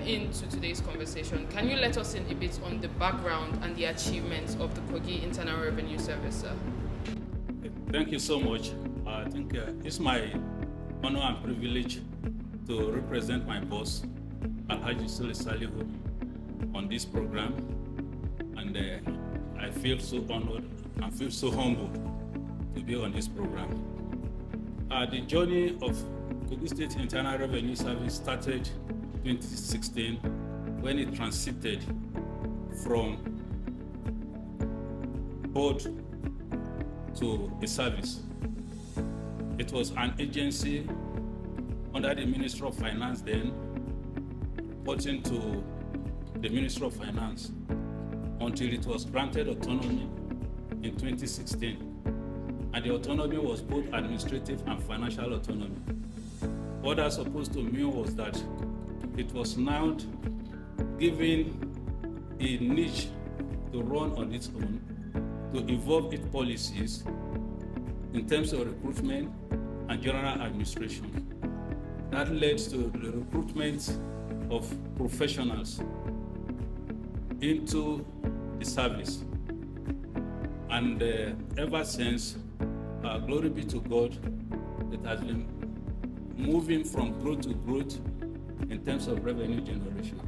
into today's conversation, can you let us in a bit on the background and the achievements of the Kogi Internal Revenue Service, sir? Thank you so much. I think it's my honor and privilege to represent my boss, Alhaji Sule Salihu, on this program. And I feel so honored and feel so humbled to be on this program. The journey of Kogi State Internal Revenue Service started 2016 when it transited from board to a service. It was an agency under the Ministry of Finance then, reporting to the Ministry of Finance until it was granted autonomy in 2016. And the autonomy was both administrative and financial autonomy. What that's supposed to mean was that it was now given a niche to run on its own, to evolve its policies in terms of recruitment and general administration. That led to the recruitment of professionals into the service. And ever since, glory be to God, it has been moving from growth to growth in terms of revenue generation.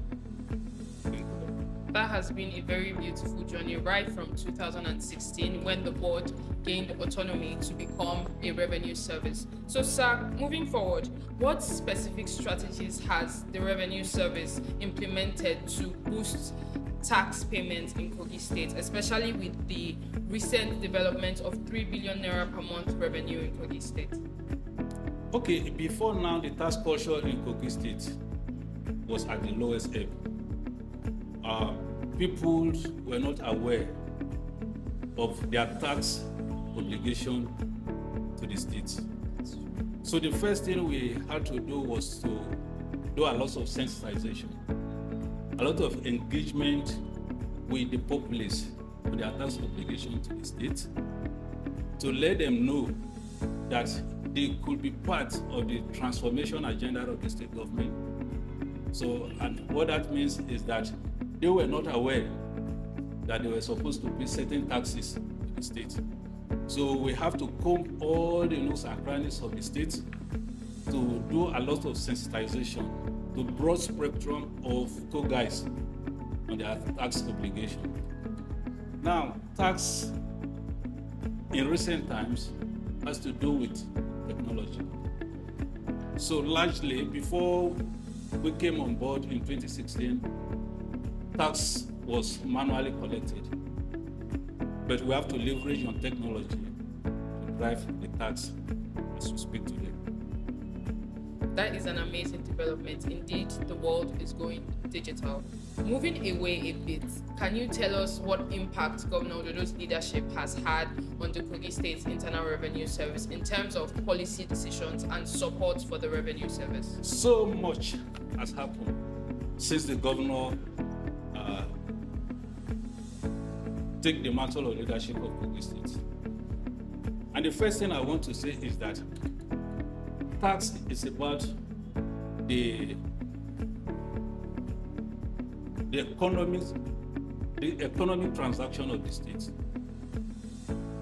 That has been a very beautiful journey right from 2016 when the board gained autonomy to become a revenue service. So, sir, moving forward, what specific strategies has the revenue service implemented to boost tax payments in Kogi State, especially with the recent development of 3 billion naira per month revenue in Kogi State? Okay, before now, the tax culture in Kogi State was at the lowest ebb. People were not aware of their tax obligation to the state. So the first thing we had to do was to do a lot of sensitization, a lot of engagement with the populace for their tax obligation to the state, to let them know that they could be part of the transformation agenda of the state government. So, and what that means is that they were not aware that they were supposed to pay certain taxes to the state. So we have to comb all the nooks and crannies of the state to do a lot of sensitization to broad spectrum of Kogais on their tax obligation. Now, tax in recent times has to do with technology. So largely, before we came on board in 2016, tax was manually collected. But we have to leverage on technology to drive the tax as we speak today. That is an amazing development. Indeed, the world is going digital. Moving away a bit, can you tell us what impact Governor Ododo's leadership has had on the Kogi State Internal Revenue Service in terms of policy decisions and support for the revenue service? So much has happened since the governor take the mantle of leadership of Kogi State. And the first thing I want to say is that tax is about the economic transaction of the state.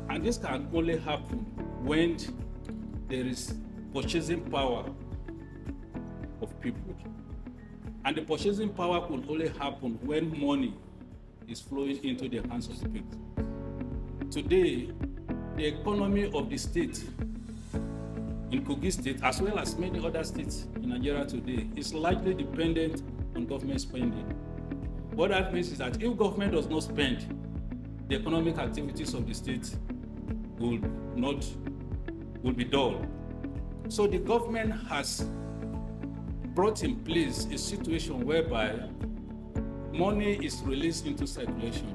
And this can only happen when there is purchasing power of people. And the purchasing power could only happen when money is flowing into the hands of the people. Today, the economy of the state in Kogi State, as well as many other states in Nigeria today, is largely dependent on government spending. What that means is that if government does not spend, the economic activities of the state will be dull. So the government has brought in place a situation whereby money is released into circulation.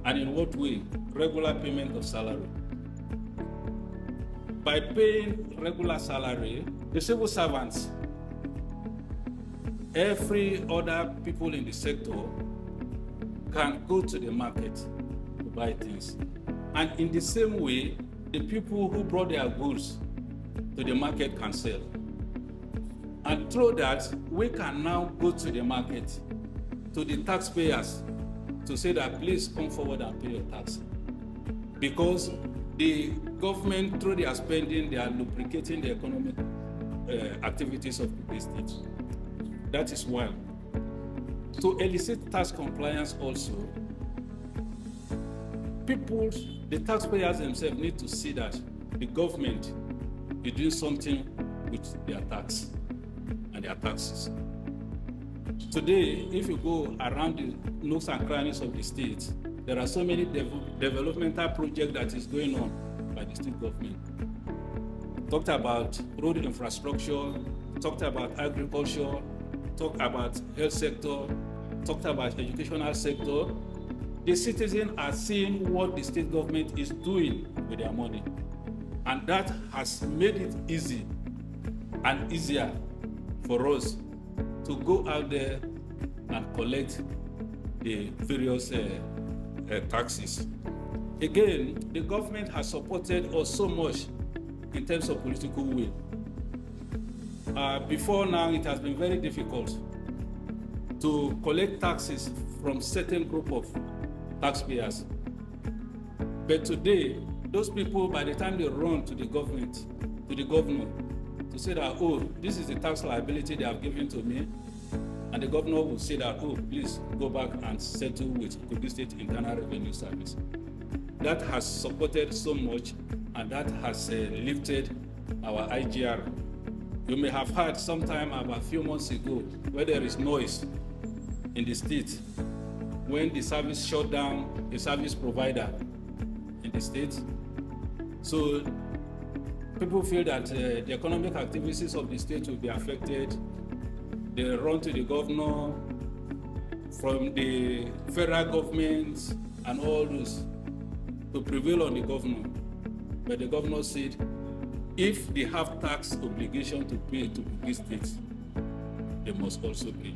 And in what way? Regular payment of salary. By paying regular salary, the civil servants, every other people in the sector can go to the market to buy things. And in the same way, the people who brought their goods to the market can sell. And through that, we can now go to the market, to the taxpayers, to say that please come forward and pay your tax. Because the government, through their spending, they are lubricating the economic activities of the state. That is one. To elicit tax compliance also, people, the taxpayers themselves need to see that the government is doing something with their tax and their taxes. Today, if you go around the nooks and crannies of the state, there are so many developmental projects that is going on by the state government. Talked about road infrastructure, talked about agriculture, talked about health sector, talked about educational sector. The citizens are seeing what the state government is doing with their money. And that has made it easy and easier for us to go out there and collect the various taxes. Again, the government has supported us so much in terms of political will. Before now, it has been very difficult to collect taxes from certain group of taxpayers. But today, those people, by the time they run to the government, to the governor, to say that, oh, this is the tax liability they have given to me, and the governor will say that, oh, please go back and settle with Kogi State Internal Revenue Service. That has supported so much, and that has lifted our IGR. You may have heard sometime about a few months ago where there is noise in the state when the service shut down a service provider in the state. So people feel that the economic activities of the state will be affected. They run to the governor from the federal government and all those to prevail on the governor. But the governor said, if they have tax obligation to pay to Kogi State, they must also pay.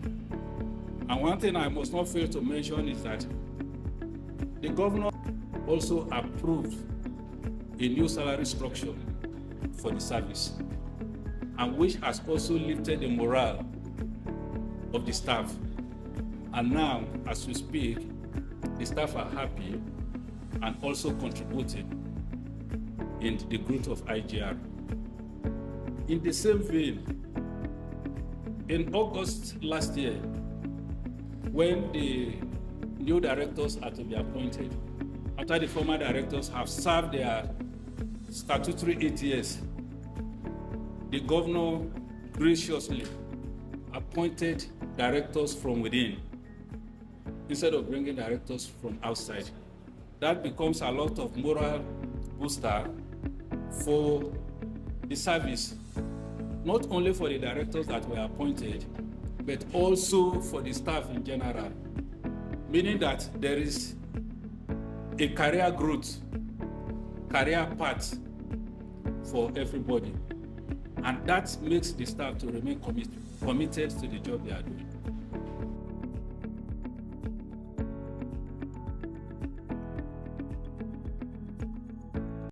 And one thing I must not fail to mention is that the governor also approved a new salary structure for the service, and which has also lifted the morale of the staff. And now, as we speak, the staff are happy and also contributing in the growth of IGR. In the same vein, in August last year, when the new directors are to be appointed, after the former directors have served their statutory 8 years, the governor graciously appointed directors from within instead of bringing directors from outside. That becomes a lot of moral booster for the service, not only for the directors that were appointed, but also for the staff in general, meaning that there is a career growth, career path for everybody. And that makes the staff to remain committed to the job they are doing.